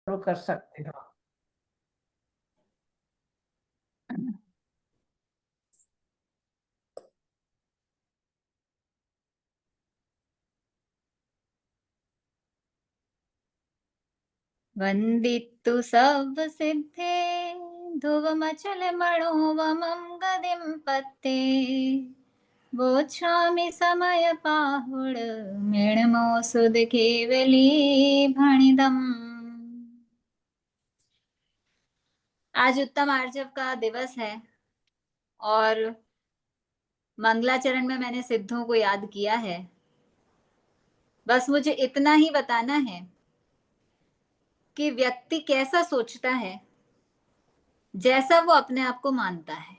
शुरू कर सकते हो। वन्दित्तु सर्वसिद्धे ध्रुवमचलमणोवमं गदिं पत्ते वोच्छामि समयपाहुड मृण्मोऽसुध केवली भणिदम्। आज उत्तम आर्जव का दिवस है और मंगलाचरण में मैंने सिद्धों को याद किया है। बस मुझे इतना ही बताना है कि व्यक्ति कैसा सोचता है, जैसा वो अपने आप को मानता है।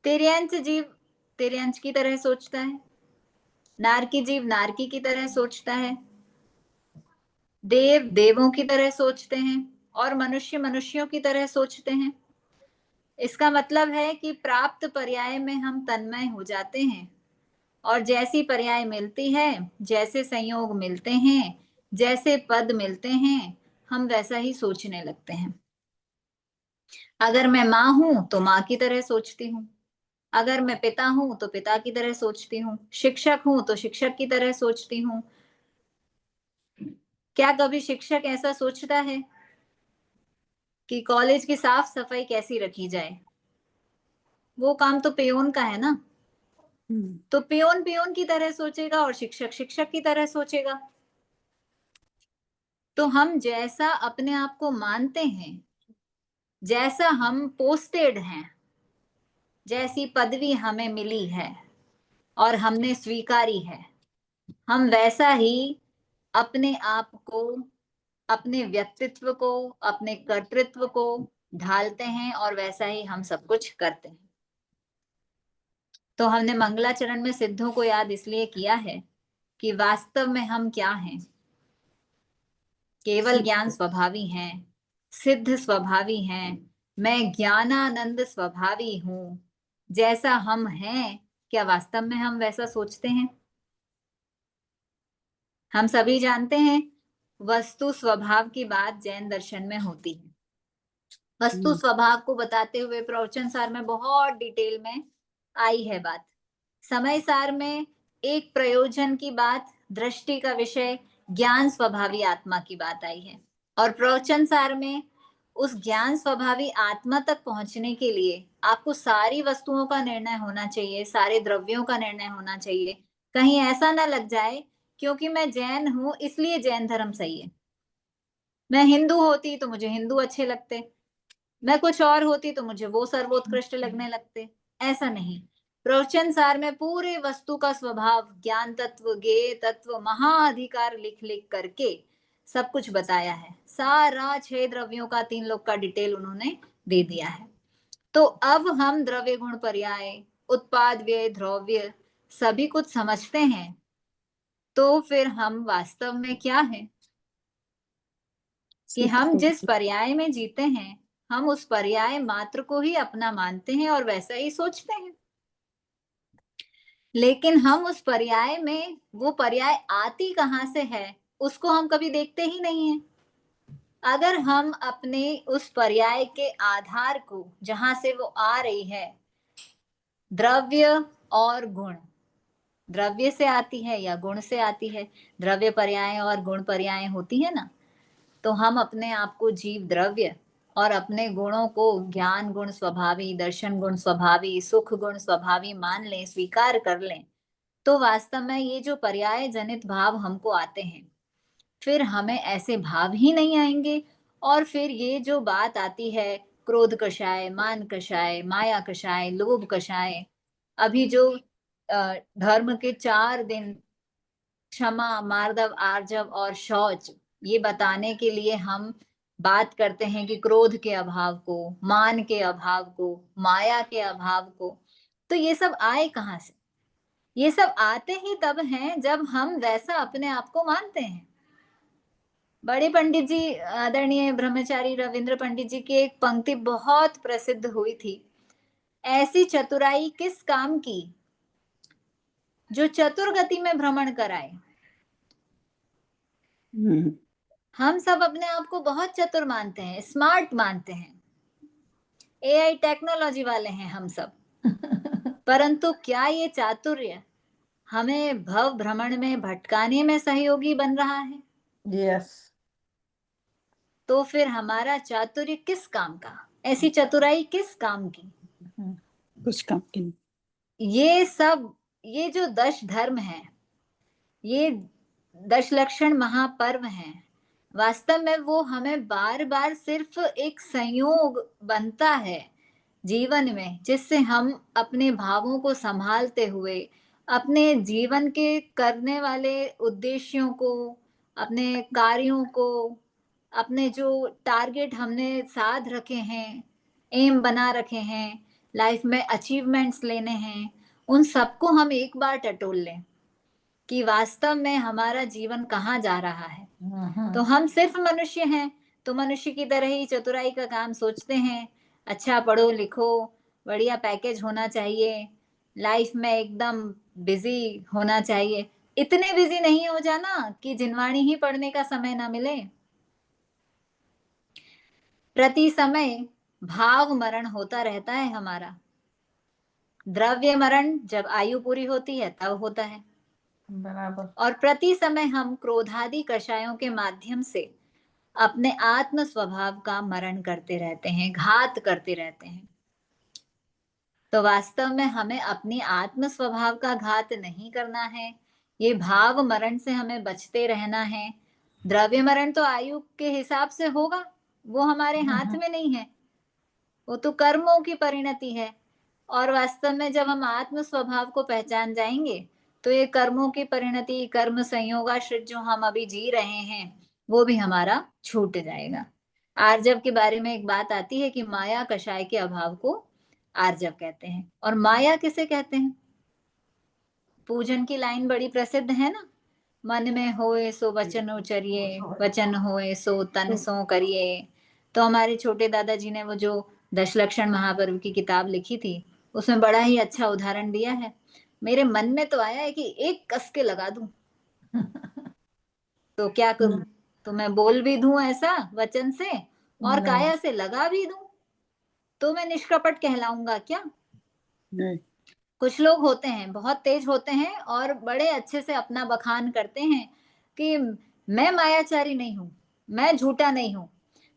तिर्यंच जीव तिर्यंच की तरह सोचता है, नारकी जीव नारकी की तरह सोचता है, देव देवों की तरह सोचते हैं और मनुष्य मनुष्यों की तरह सोचते हैं। इसका मतलब है कि प्राप्त पर्याय में हम तन्मय हो जाते हैं और जैसी पर्याय मिलती है, जैसे संयोग मिलते हैं, जैसे पद मिलते हैं, हम वैसा ही सोचने लगते हैं। अगर मैं माँ हूं तो माँ की तरह सोचती हूँ, अगर मैं पिता हूं तो पिता की तरह सोचती हूँ, शिक्षक हूं तो शिक्षक की तरह सोचती हूँ। क्या कभी शिक्षक ऐसा सोचता है कि कॉलेज की साफ सफाई कैसी रखी जाए? वो काम तो पियोन का है ना। तो पियोन पियोन की तरह सोचेगा और शिक्षक शिक्षक की तरह सोचेगा। तो हम जैसा अपने आप को मानते हैं, जैसा हम पोस्टेड हैं, जैसी पदवी हमें मिली है और हमने स्वीकारी है, हम वैसा ही अपने आप को, अपने व्यक्तित्व को, अपने कर्तृत्व को ढालते हैं और वैसा ही हम सब कुछ करते हैं। तो हमने मंगलाचरण में सिद्धों को याद इसलिए किया है कि वास्तव में हम क्या हैं। केवल ज्ञान स्वभावी हैं, सिद्ध स्वभावी हैं, मैं ज्ञानानंद स्वभावी हूं। जैसा हम हैं, क्या वास्तव में हम वैसा सोचते हैं? हम सभी जानते हैं वस्तु स्वभाव की बात जैन दर्शन में होती है। वस्तु स्वभाव को बताते हुए प्रवचन सार में बहुत डिटेल में आई है बात। समय सार में एक प्रयोजन की बात, दृष्टि का विषय, ज्ञान स्वभावी आत्मा की बात आई है। और प्रवचन सार में उस ज्ञान स्वभावी आत्मा तक पहुंचने के लिए आपको सारी वस्तुओं का निर्णय होना चाहिए, सारे द्रव्यों का निर्णय होना चाहिए। कहीं ऐसा ना लग जाए क्योंकि मैं जैन हूं इसलिए जैन धर्म सही है, मैं हिंदू होती तो मुझे हिंदू अच्छे लगते, मैं कुछ और होती तो मुझे वो सर्वोत्कृष्ट लगने लगते। ऐसा नहीं। प्रवचन सार में पूरे वस्तु का स्वभाव, ज्ञान तत्व, ज्ञेय तत्व, महाअधिकार लिख लिख करके सब कुछ बताया है। सारा 6 द्रव्यों का 3 लोक का डिटेल उन्होंने दे दिया है। तो अब हम द्रव्य गुण पर्याय, उत्पाद व्यय द्रव्य सभी कुछ समझते हैं, तो फिर हम वास्तव में क्या है कि हम जिस पर्याय में जीते हैं, हम उस पर्याय मात्र को ही अपना मानते हैं और वैसा ही सोचते हैं। लेकिन हम उस पर्याय में, वो पर्याय आती कहाँ से है, उसको हम कभी देखते ही नहीं है। अगर हम अपने उस पर्याय के आधार को, जहां से वो आ रही है, द्रव्य और गुण, द्रव्य से आती है या गुण से आती है, द्रव्य पर्याय और गुण पर्याय होती है ना, तो हम अपने आप को जीव द्रव्य और अपने गुणों को ज्ञान गुण स्वभावी, दर्शन गुण स्वभावी, सुख गुण स्वभावी मान लें, स्वीकार कर लें, तो वास्तव में ये जो पर्याय जनित भाव हमको आते हैं, फिर हमें ऐसे भाव ही नहीं आएंगे। और फिर ये जो बात आती है, क्रोध कषाय, मान कषाय, माया कषाय, लोभ कषाय, अभी जो धर्म के 4 दिन क्षमा, मार्दव, आर्जव और शौच, ये बताने के लिए हम बात करते हैं कि क्रोध के अभाव को, मान के अभाव को, माया के अभाव को, तो ये सब आए कहाँ से? ये सब आते ही तब हैं जब हम वैसा अपने आप को मानते हैं। बड़े पंडित जी, आदरणीय ब्रह्मचारी रविंद्र पंडित जी की एक पंक्ति बहुत प्रसिद्ध हुई थी, ऐसी चतुराई किस काम की जो चतुर्गति में भ्रमण कराए। हम सब अपने आप को बहुत चतुर मानते हैं, स्मार्ट मानते हैं, एआई टेक्नोलॉजी वाले हैं हम सब। परंतु क्या ये चातुर्य हमें भव भ्रमण में भटकाने में सहयोगी बन रहा है? यस। तो फिर हमारा चातुर्य किस काम का, ऐसी चतुराई किस काम की? कुछ काम की नहीं। ये सब, ये जो 10 धर्म है, ये 10 लक्षण महापर्व हैं, वास्तव में वो हमें बार बार सिर्फ एक संयोग बनता है जीवन में, जिससे हम अपने भावों को संभालते हुए अपने जीवन के करने वाले उद्देश्यों को, अपने कार्यों को, अपने जो टारगेट हमने साध रखे हैं, एम बना रखे हैं, लाइफ में अचीवमेंट्स लेने हैं, उन सबको हम एक बार टटोल लें कि वास्तव में हमारा जीवन कहाँ जा रहा है। तो हम सिर्फ मनुष्य हैं, तो मनुष्य की तरह ही चतुराई का काम सोचते हैं। अच्छा पढ़ो लिखो, बढ़िया पैकेज होना चाहिए, लाइफ में एकदम बिजी होना चाहिए। इतने बिजी नहीं हो जाना कि जिनवाणी ही पढ़ने का समय ना मिले। प्रति समय भाव मरण होता रहता है हमारा। द्रव्य मरण जब आयु पूरी होती है तब होता है, बराबर। और प्रति समय हम क्रोधादि कषायों के माध्यम से अपने आत्म स्वभाव का मरण करते रहते हैं, घात करते रहते हैं। तो वास्तव में हमें अपनी आत्म स्वभाव का घात नहीं करना है, ये भाव मरण से हमें बचते रहना है। द्रव्य मरण तो आयु के हिसाब से होगा, वो हमारे हाथ में नहीं है, वो तो कर्मों की परिणति है। और वास्तव में जब हम आत्म स्वभाव को पहचान जाएंगे तो ये कर्मों की परिणति, कर्म संयोगाश्रित जो हम अभी जी रहे हैं, वो भी हमारा छूट जाएगा। आर्जव के बारे में एक बात आती है कि माया कषाय के अभाव को आर्जव कहते हैं। और माया किसे कहते हैं? पूजन की लाइन बड़ी प्रसिद्ध है ना, मन में होए सो वचन उचरिए, वचन होए सो तन सो करिए। तो हमारे छोटे दादाजी ने वो जो दशलक्षण महापर्व की किताब लिखी थी, उसमें बड़ा ही अच्छा उदाहरण दिया है। मेरे मन में तो आया है कि एक कस के लगा दूं, तो क्या करूं? तो मैं बोल भी दूं ऐसा वचन से और काया से लगा भी दूं, तो मैं निष्कपट कहलाऊंगा क्या? नहीं। कुछ लोग होते हैं बहुत तेज होते हैं और बड़े अच्छे से अपना बखान करते हैं कि मैं मायाचारी नहीं हूं, मैं झूठा नहीं हूं,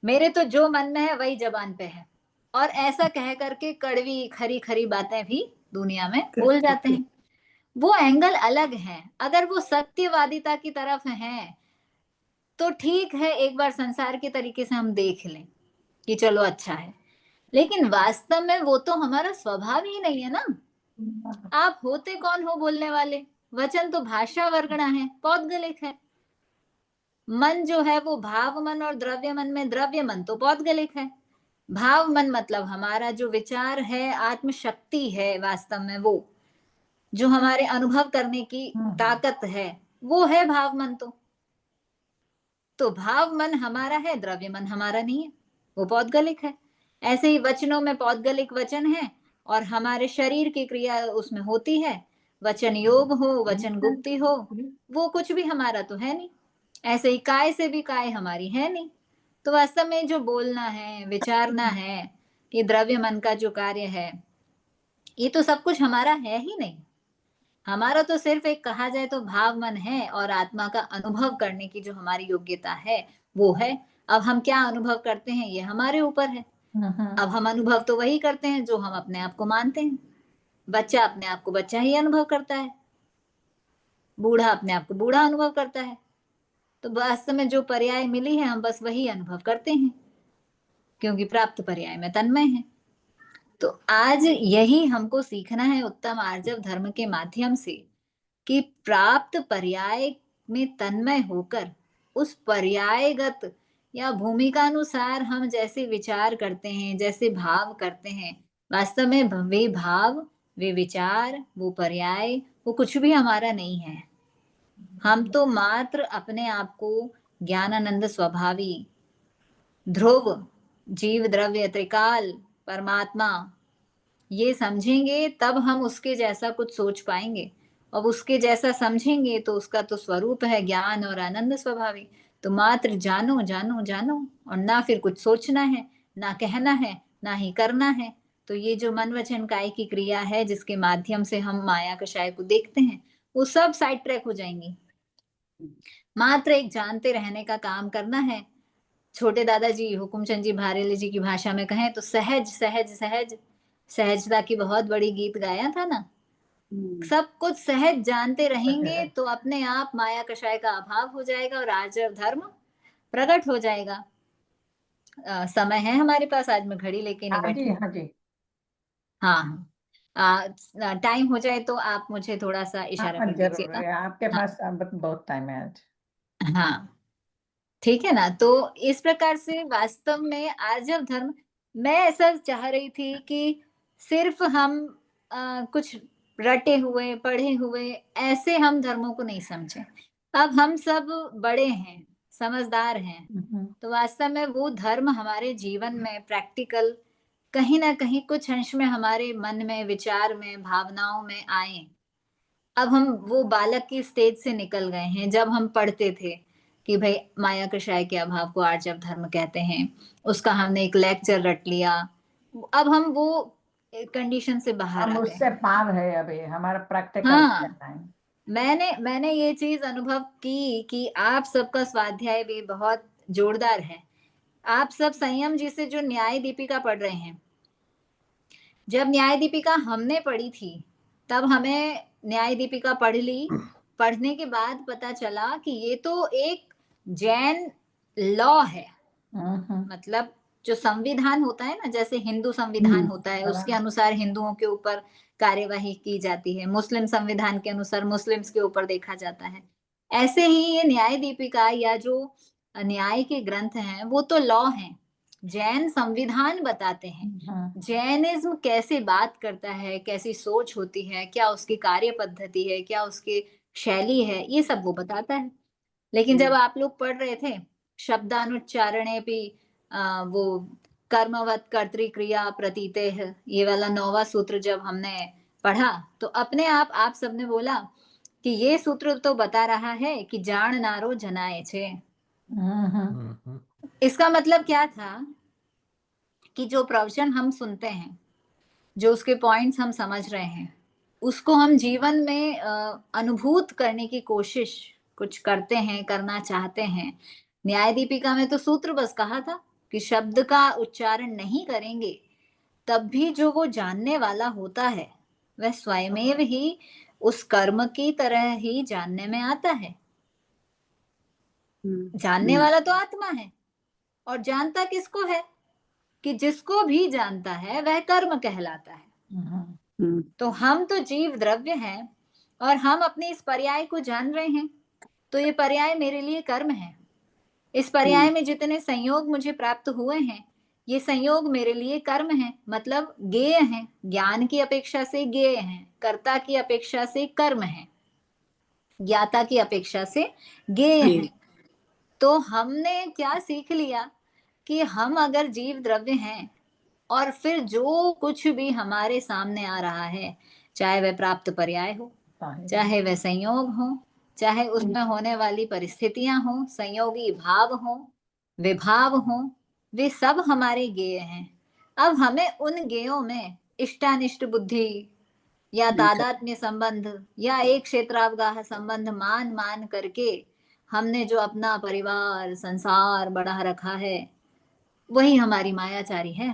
मेरे तो जो मन में है वही जबान पे है, और ऐसा कह करके कड़वी खरी खरी बातें भी दुनिया में बोल जाते हैं। वो एंगल अलग है। अगर वो सत्यवादिता की तरफ है तो ठीक है, एक बार संसार के तरीके से हम देख लें कि चलो अच्छा है, लेकिन वास्तव में वो तो हमारा स्वभाव ही नहीं है ना। आप होते कौन हो बोलने वाले? वचन तो भाषा वर्गणा है, पौद्गलिक है। मन जो है वो भाव मन और द्रव्य मन में द्रव्य मन तो पौद्गलिक है। भाव मन मतलब हमारा जो विचार है, आत्म शक्ति है, वास्तव में वो जो हमारे अनुभव करने की ताकत है, वो है भाव मन। तो भाव मन हमारा है, द्रव्य मन हमारा नहीं है, वो पौद्गलिक है। ऐसे ही वचनों में पौद्गलिक वचन है और हमारे शरीर की क्रिया उसमें होती है, वचन योग हो, वचन गुप्ति हो, वो कुछ भी हमारा तो है नहीं। ऐसे ही काय से भी काय हमारी है नहीं। तो वास्तव में जो बोलना है, विचारना है, ये द्रव्य मन का जो कार्य है, ये तो सब कुछ हमारा है ही नहीं। हमारा तो सिर्फ एक कहा जाए तो भाव मन है, और आत्मा का अनुभव करने की जो हमारी योग्यता है वो है। अब हम क्या अनुभव करते हैं ये हमारे ऊपर है। अब हम अनुभव तो वही करते हैं जो हम अपने आप को मानते हैं। बच्चा अपने आप को बच्चा ही अनुभव करता है, बूढ़ा अपने आप को बूढ़ा अनुभव करता है। तो वास्तव में जो पर्याय मिली है हम बस वही अनुभव करते हैं, क्योंकि प्राप्त पर्याय में तन्मय है। तो आज यही हमको सीखना है उत्तम आर्जव धर्म के माध्यम से, कि प्राप्त पर्याय में तन्मय होकर उस पर्यायगत या भूमिकानुसार हम जैसे विचार करते हैं, जैसे भाव करते हैं, वास्तव में वे भाव, वे विचार, वो पर्याय, वो कुछ भी हमारा नहीं है। हम तो मात्र अपने आप को ज्ञानानंद स्वभावी, ध्रुव, जीव द्रव्य त्रिकाल परमात्मा ये समझेंगे, तब हम उसके जैसा कुछ सोच पाएंगे। अब उसके जैसा समझेंगे तो उसका तो स्वरूप है ज्ञान और आनंद स्वभावी। तो मात्र जानो जानो जानो, और ना फिर कुछ सोचना है, ना कहना है, ना ही करना है। तो ये जो मन वचन काया की क्रिया है जिसके माध्यम से हम माया कषाय को देखते हैं, वो सब साइड ट्रैक हो जाएंगी। मात्र एक जानते रहने का काम करना है। छोटे दादाजी हुकुमचंद जी भारेली जी की भाषा में कहें तो सहज सहज सहज, सहजता की बहुत बड़ी गीत गाया था ना। सब कुछ सहज जानते रहेंगे तो अपने आप माया कषाय का अभाव हो जाएगा और आर्जव धर्म प्रकट हो जाएगा। समय है हमारे पास, आज मैं घड़ी लेके नहीं हाँ जी, बैठी। हाँ जी। हाँ, टाइम हो जाए तो आप मुझे थोड़ा सा इशारा कर जरूर, दीजिएगा। आपके हाँ पास बहुत टाइम है आज। हाँ, ठीक है ना। तो इस प्रकार से वास्तव में आर्जव धर्म, मैं ऐसा चाह रही थी कि सिर्फ हम कुछ रटे हुए पढ़े हुए ऐसे हम धर्मों को नहीं समझें। अब हम सब बड़े हैं, समझदार हैं, तो वास्तव में वो धर्म हमारे जीवन में प्रैक्टिकल कहीं ना कहीं कुछ अंश में हमारे मन में, विचार में, भावनाओं में आए। अब हम वो बालक की स्टेज से निकल गए हैं जब हम पढ़ते थे कि भाई माया कषाय के अभाव को आर्जव धर्म कहते हैं, उसका हमने एक लेक्चर रट लिया। अब हम वो कंडीशन से बाहर हम आ गए उससे हैं। पार है, अभी हमारा प्रैक्टिकल हाँ, करना है। मैंने ये चीज अनुभव की कि आप सबका स्वाध्याय भी बहुत जोरदार है। आप सब संयम जी से जो न्याय दीपिका पढ़ रहे हैं, जब न्याय दीपिका हमने पढ़ी थी तब हमें न्याय दीपिका पढ़ ली, पढ़ने के बाद पता चला कि ये तो एक जैन लॉ है। मतलब जो संविधान होता है ना, जैसे हिंदू संविधान होता है उसके अनुसार हिंदुओं के ऊपर कार्यवाही की जाती है, मुस्लिम संविधान के अनुसार मुस्लिम्स के ऊपर देखा जाता है। ऐसे ही ये न्याय दीपिका या जो न्याय के ग्रंथ हैं वो तो लॉ हैं, जैन संविधान बताते हैं जैनिज्म कैसे बात करता है, कैसी सोच होती है, क्या उसकी कार्य पद्धति है, क्या उसकी शैली है, ये सब वो बताता है। लेकिन जब आप लोग पढ़ रहे थे शब्दानुच्चारणे भी वो कर्मवत कर्तृक्रिया प्रतीते है, ये वाला 9वां सूत्र जब हमने पढ़ा तो अपने आप सबने बोला कि ये सूत्र तो बता रहा है कि जान नारो जनाए छे। इसका मतलब क्या था कि जो प्रवचन हम सुनते हैं, जो उसके पॉइंट्स हम समझ रहे हैं, उसको हम जीवन में अनुभूत करने की कोशिश कुछ करते हैं, करना चाहते हैं। न्याय दीपिका में तो सूत्र बस कहा था कि शब्द का उच्चारण नहीं करेंगे तब भी जो वो जानने वाला होता है वह स्वयमेव ही उस कर्म की तरह ही जानने में आता है। जानने वाला तो आत्मा है, और जानता किसको है कि जिसको भी जानता है वह कर्म कहलाता है। तो हम तो जीव द्रव्य हैं और हम अपने इस पर्याय को जान रहे हैं, तो ये पर्याय मेरे लिए कर्म है। इस पर्याय में जितने संयोग मुझे प्राप्त हुए हैं ये संयोग मेरे लिए कर्म है, मतलब ज्ञेय हैं, ज्ञान की अपेक्षा से ज्ञेय हैं, कर्ता की अपेक्षा से कर्म है, ज्ञाता की अपेक्षा से ज्ञेय है। तो हमने क्या सीख लिया कि हम अगर जीव द्रव्य हैं और फिर जो कुछ भी हमारे सामने आ रहा है, चाहे वह प्राप्त पर्याय हो, चाहे वह संयोग हो, चाहे उसमें होने वाली परिस्थितियां हो, संयोगी भाव हो, विभाव हो, वे सब हमारे ज्ञेय हैं। अब हमें उन ज्ञेयों में इष्टानिष्ट बुद्धि या तादात्म्य संबंध या एक क्षेत्रावगाह संबंध मान मान करके हमने जो अपना परिवार संसार बढ़ा रखा है वही हमारी मायाचारी है।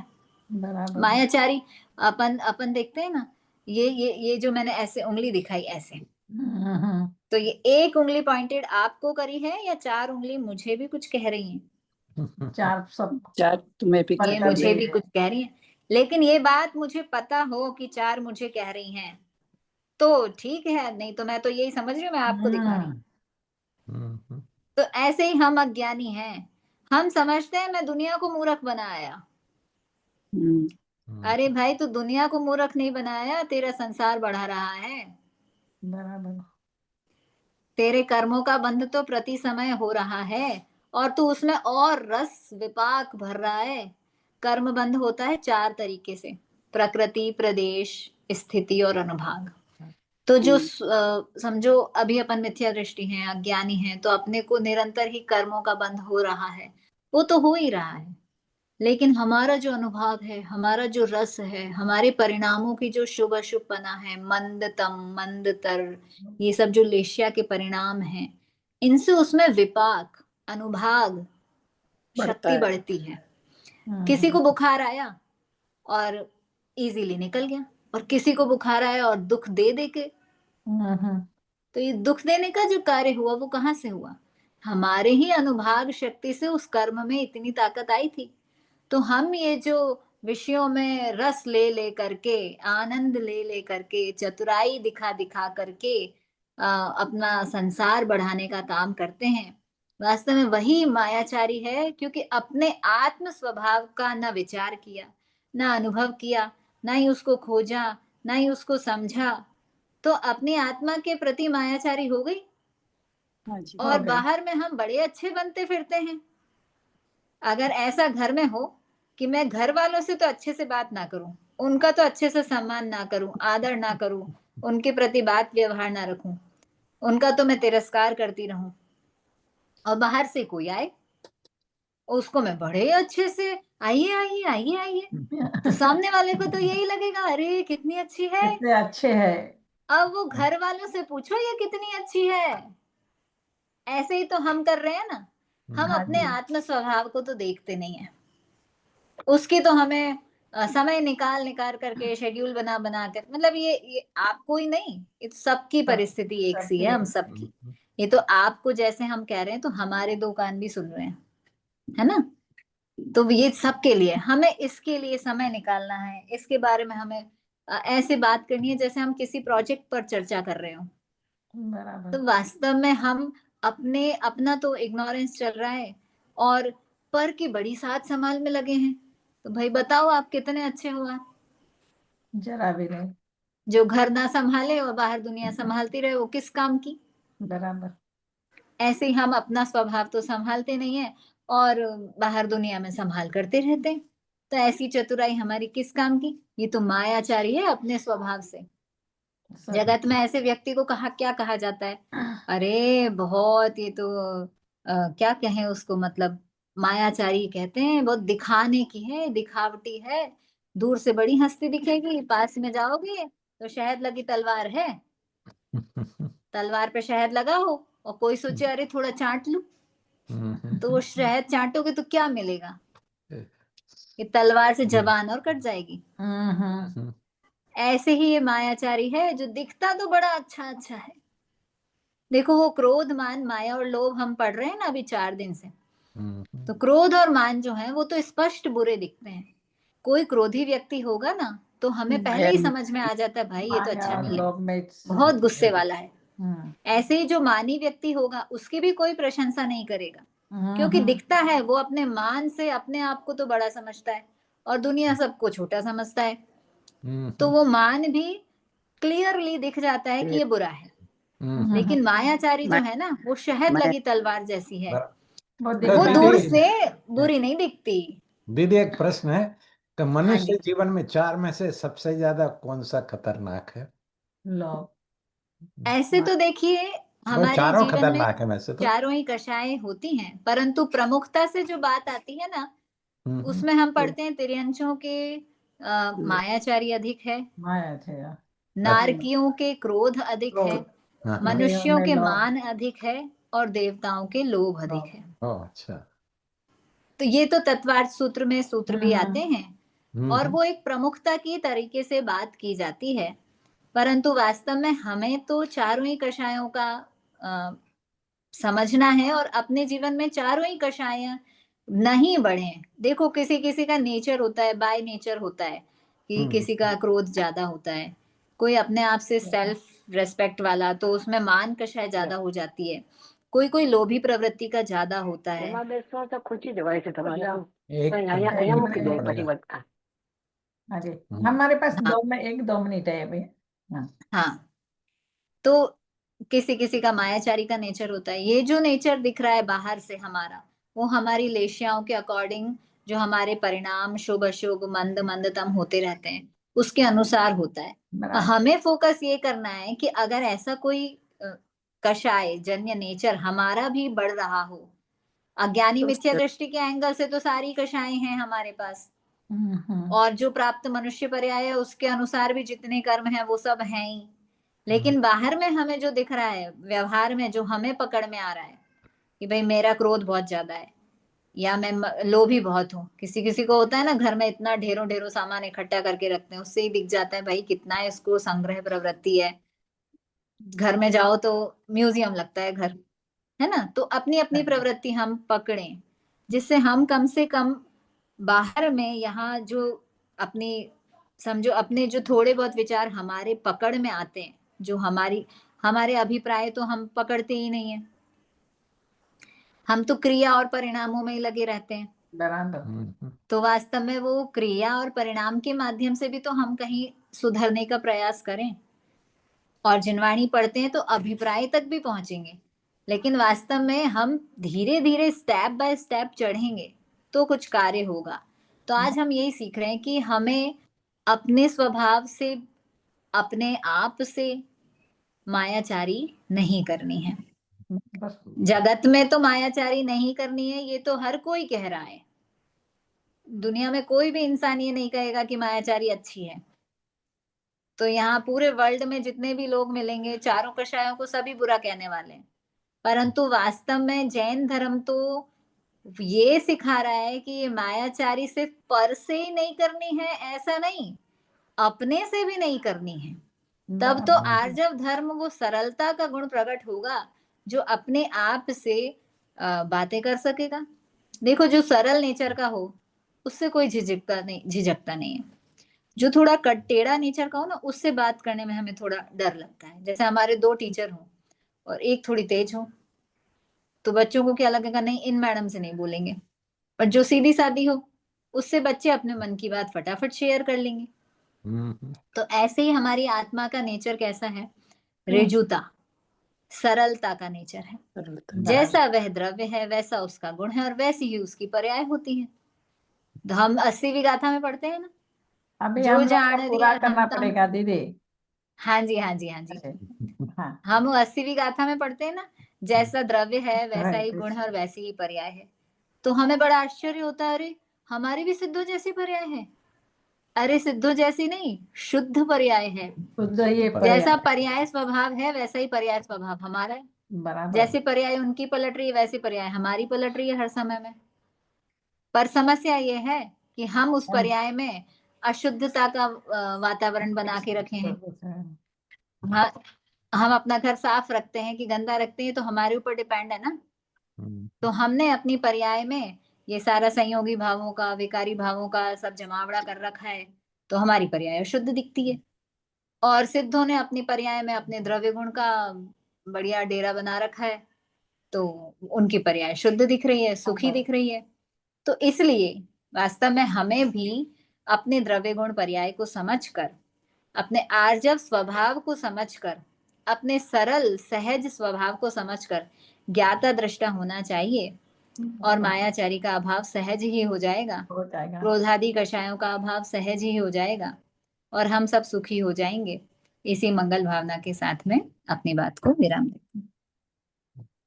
मायाचारी अपन अपन देखते हैं ना, ये जो मैंने ऐसे उंगली दिखाई ऐसे, तो ये एक उंगली पॉइंटेड आपको करी है या 4 उंगली मुझे भी कुछ कह रही हैं? 4 तुम्हें भी ये मुझे भी कुछ कह रही हैं, लेकिन ये बात मुझे पता हो कि 4 मुझे कह रही हैं तो ठीक है, नहीं तो मैं तो यही समझ रही हूँ मैं आपको दिखा रही हूँ। तो ऐसे ही हम अज्ञानी हैं, हम समझते हैं मैं दुनिया को मूर्ख बनाया। अरे भाई तू दुनिया को मूर्ख नहीं बनाया, तेरा संसार बढ़ा रहा है। बराबर। तेरे कर्मों का बंध तो प्रति समय हो रहा है और तू उसमें और रस विपाक भर रहा है। कर्म बंध होता है 4 तरीके से, प्रकृति, प्रदेश, स्थिति और अनुभाग। तो जो समझो अभी अपन मिथ्या दृष्टि हैं, अज्ञानी हैं, तो अपने को निरंतर ही कर्मों का बंध हो रहा है, वो तो हो ही रहा है। लेकिन हमारा जो अनुभव है, हमारा जो रस है, हमारे परिणामों की जो शुभ अशुभपना है, मंदतम मंदतर, ये सब जो लेश्या के परिणाम हैं, इनसे उसमें विपाक, अनुभाग, बढ़ता शक्ति है। बढ़ती है। किसी को बुखार आया और इजीली निकल गया, और किसी को बुखार आया और दुख दे दे के। तो ये दुख देने का जो कार्य हुआ वो कहाँ से हुआ? हमारे ही अनुभाग शक्ति से उस कर्म में इतनी ताकत आई थी। तो हम ये जो विषयों में रस ले ले करके, आनंद ले ले करके, चतुराई दिखा दिखा करके अपना संसार बढ़ाने का काम करते हैं, वास्तव में वही मायाचारी है, क्योंकि अपने आत्म स्वभाव का न विचार किया, न अनुभव किया, न ही उसको खोजा, न ही उसको समझा, तो अपनी आत्मा के प्रति मायाचारी हो गई। हाँ जी, और बाहर में हम बड़े अच्छे बनते फिरते हैं। अगर ऐसा घर में हो कि मैं घर वालों से तो अच्छे से बात ना करूं, उनका तो अच्छे से सम्मान ना करूं, आदर ना करूं, उनके प्रति बात व्यवहार ना रखूं, उनका तो मैं तिरस्कार करती रहूं, और बाहर से कोई आए, उसको मैं बड़े अच्छे से आइए आइए आइए आइए, तो सामने वाले को तो यही लगेगा, अरे कितनी अच्छी है। कितने अच्छे है। अब वो घर वालों से पूछो ये कितनी अच्छी है। ऐसे ही तो हम कर रहे हैं ना। हम हाँ अपने जी। आत्म स्वभाव को तो देखते नहीं है, उसकी तो हमें समय निकाल निकाल करके शेड्यूल बना बना कर, मतलब ये आपको ही नहीं, ये तो सबकी परिस्थिति एक सी है, हम सबकी। ये तो आपको जैसे हम कह रहे हैं, तो हमारे दो कान भी सुन रहे हैं, है ना। तो ये सबके लिए, हमें इसके लिए समय निकालना है, इसके बारे में हमें ऐसे बात करनी है जैसे हम किसी प्रोजेक्ट पर चर्चा कर रहे हो। बराबर। तो वास्तव में हम अपना तो इग्नोरेंस चल रहा है, और पर की बड़ी साथ संभाल में लगे हैं। तो भाई बताओ आप कितने अच्छे हो आप, जरा भी नहीं। जो घर ना संभाले और बाहर दुनिया संभालती रहे, वो किस काम की। बराबर। ऐसे ही हम अपना स्वभाव तो संभालते नहीं है, और बाहर दुनिया में संभाल करते रहते हैं। तो ऐसी चतुराई हमारी किस काम की? ये तो मायाचारी है अपने स्वभाव से। जगत में ऐसे व्यक्ति को क्या कहा जाता है? अरे बहुत, ये तो क्या कहें उसको, मतलब मायाचारी कहते हैं, बहुत दिखाने की है, दिखावटी है। दूर से बड़ी हस्ती दिखेगी, पास में जाओगे तो शहद लगी तलवार है, तलवार पे शहद लगा हो, और कोई सोचे अरे थोड़ा चाट लूं, तो वो शहद चाटोगे तो क्या मिलेगा? ये तलवार से जबान और कट जाएगी। ऐसे ही ये मायाचारी है, जो दिखता तो बड़ा अच्छा अच्छा है। देखो वो क्रोध, मान, माया और लोभ हम पढ़ रहे हैं ना अभी 4 दिन से। तो क्रोध और मान जो है वो तो स्पष्ट बुरे दिखते हैं। कोई क्रोधी व्यक्ति होगा ना, तो हमें पहले ही समझ में आ जाता है, भाई ये तो अच्छा नहीं है, बहुत गुस्से वाला है। ऐसे ही जो मानी व्यक्ति होगा, उसकी भी कोई प्रशंसा नहीं करेगा, क्योंकि दिखता है, वो अपने मान से अपने आप को तो बड़ा समझता है, और दुनिया सबको छोटा समझता है। तो वो मान भी क्लियरली दिख जाता है कि ये बुरा है। लेकिन मायाचारी जो है ना, वो शहद लगी तलवार जैसी है, वो दूर दीदी, से बुरी नहीं दिखती। दीदी एक प्रश्न है कि हाँ मनुष्य जी। जीवन में 4 में से सबसे ज्यादा कौन सा खतरनाक है? लोभ। ऐसे तो देखिए, वो हमारे चारों जीवन में खतरनाक है वैसे तो। चारों ही कषायें होती हैं, परंतु प्रमुखता से जो बात आती है ना, हम्म, उसमें हम पढ़ते हैं तिर्यंचों के मायाचारी अधिक है, माया थे। नारकियों के क्रोध अधिक है, हाँ, हाँ। मनुष्यों में के लोभ। मान अधिक है, और देवताओं के लोभ अधिक है। ओह, अच्छा। तो ये तो तत्वार्थ सूत्र में सूत्र भी आते हैं, और वो एक प्रमुखता की तरीके से बात की जाती है। परंतु वास्तव में हमें तो चारों ही कषायों का अ, समझना है, और अपने जीवन में चारों ही कषाय नहीं बढ़े। देखो किसी किसी का नेचर होता है, बाय नेचर होता है, कि किसी का क्रोध ज्यादा होता है, कोई अपने आप से सेल्फ रेस्पेक्ट वाला, तो उसमें मान कषाय ज्यादा हो जाती है। कोई कोई लोभी प्रवृत्ति का ज्यादा होता है। अरे हमारे पास हाँ, 1-2 मिनट है अभी। हाँ। तो किसी किसी का मायाचारी का नेचर होता है। ये जो नेचर दिख रहा है बाहर से हमारा, वो हमारी लेश्याओं के अकॉर्डिंग जो हमारे परिणाम शुभ अशुभ मंद मंदतम होते रहते हैं, उसके अनुसार होता है। बराबर। हमें फोकस ये करना है कि अगर ऐसा कोई कषाय जन्य नेचर हमारा भी बढ़ रहा हो, अज्ञानी मिथ्या दृष्टि के एंगल से तो सारी कषाय हैं हमारे पास, और जो प्राप्त मनुष्य पर्याय है उसके अनुसार भी जितने कर्म हैं वो सब हैं ही। लेकिन बाहर में हमें जो दिख रहा है, व्यवहार में जो हमें पकड़ में आ रहा है कि भाई मेरा क्रोध बहुत ज्यादा है, या मैं लोभी बहुत हूँ। किसी किसी को होता है ना, घर में इतना ढेरों ढेरों सामान इकट्ठा करके रखते हैं, उससे ही दिख जाता है भाई कितना इसको संग्रह प्रवृत्ति है। घर में जाओ तो म्यूजियम लगता है घर, है ना। तो अपनी अपनी प्रवृत्ति हम पकड़ें, जिससे हम कम से कम बाहर में यहाँ जो अपनी समझो अपने जो थोड़े बहुत विचार हमारे पकड़ में आते हैं, जो हमारे अभिप्राय तो हम पकड़ते ही नहीं है, हम तो क्रिया और परिणामों में ही लगे रहते हैं। बराबर। तो वास्तव में वो क्रिया और परिणाम के माध्यम से भी तो हम कहीं सुधरने का प्रयास करें। और जिनवाणी पढ़ते हैं तो अभिप्राय तक भी पहुंचेंगे, लेकिन वास्तव में हम धीरे धीरे स्टेप बाय स्टेप चढ़ेंगे तो कुछ कार्य होगा। तो आज हम यही सीख रहे हैं कि हमें अपने स्वभाव से, अपने आप से मायाचारी नहीं करनी है। बस जगत में तो मायाचारी नहीं करनी है, ये तो हर कोई कह रहा है। दुनिया में कोई भी इंसान ये नहीं कहेगा कि मायाचारी अच्छी है। तो यहाँ पूरे वर्ल्ड में जितने भी लोग मिलेंगे, चारों कषायों को सभी बुरा कहने वाले हैं। परंतु वास्तव में जैन धर्म तो ये सिखा रहा है कि ये मायाचारी सिर्फ पर से ही नहीं करनी है, ऐसा नहीं, अपने से भी नहीं करनी है। तब तो आर्जव धर्म वो सरलता का गुण प्रकट होगा, जो अपने आप से बातें कर सकेगा। देखो, जो सरल नेचर का हो उससे कोई झिझकता नहीं है। जो थोड़ा टेढ़ा नेचर का हो ना, उससे बात करने में हमें थोड़ा डर लगता है। जैसे हमारे 2 टीचर हों और एक थोड़ी तेज हो, तो बच्चों को क्या लगेगा, नहीं इन मैडम से नहीं बोलेंगे। पर जो सीधी सादी हो, उससे बच्चे अपने मन की बात फटाफट शेयर कर लेंगे। तो ऐसे ही हमारी आत्मा का नेचर कैसा है, ऋजुता, सरलता का नेचर है। जैसा वह द्रव्य है वैसा उसका गुण है, और वैसी ही उसकी पर्याय होती है। तो हम 80वीं गाथा में पढ़ते हैं ना, अभी जो हम लोग जान को दिया पूरा करना हम तम। पड़ेगा दीदी। हाँ जी, हाँ जी, हाँ जी। हाँ, हम 80वीं गाथा में पढ़ते हैं ना, जैसा द्रव्य है वैसा ही right. गुण है और वैसी ही पर्याय है। तो हमें बड़ा आश्चर्य होता है, अरे हमारी भी सिद्धों जैसी पर्याय है। अरे सिद्धों जैसी नहीं, शुद्ध पर्याय है। शुद्ध ये जैसा पर्याय। पर्याय स्वभाव है वैसा ही पर्याय स्वभाव हमारा है। बराबर। जैसे पर्याय उनकी पलट रही है वैसे पर्याय हमारी पलट रही है हर समय में। पर समस्या ये है कि हम उस पर्याय में अशुद्धता का वातावरण बना के रखे हैं। हम अपना घर साफ रखते हैं कि गंदा रखते हैं, तो हमारे ऊपर डिपेंड है ना। तो हमने अपनी पर्याय में ये सारा संयोगी भावों का, विकारी भावों का सब जमावड़ा कर रखा है, तो हमारी पर्याय अशुद्ध दिखती है। और सिद्धों ने अपनी पर्याय में अपने द्रव्य गुण का बढ़िया डेरा बना रखा है, तो उनकी पर्याय शुद्ध दिख रही है, सुखी दिख रही है। तो इसलिए वास्तव में हमें भी अपने द्रव्य गुण पर्याय को समझकर, अपने आर्जव स्वभाव को समझकर, अपने सरल सहज स्वभाव को समझकर ज्ञाता दृष्टा होना चाहिए, और मायाचारी का अभाव सहज ही हो जाएगा, हो जाएगा। क्रोधादि कषायों का अभाव सहज ही हो जाएगा, और हम सब सुखी हो जाएंगे। इसी मंगल भावना के साथ में अपनी बात को विराम देते हैं।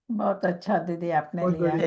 बहुत अच्छा दीदी आपने बहुत लिया। बढ़िया।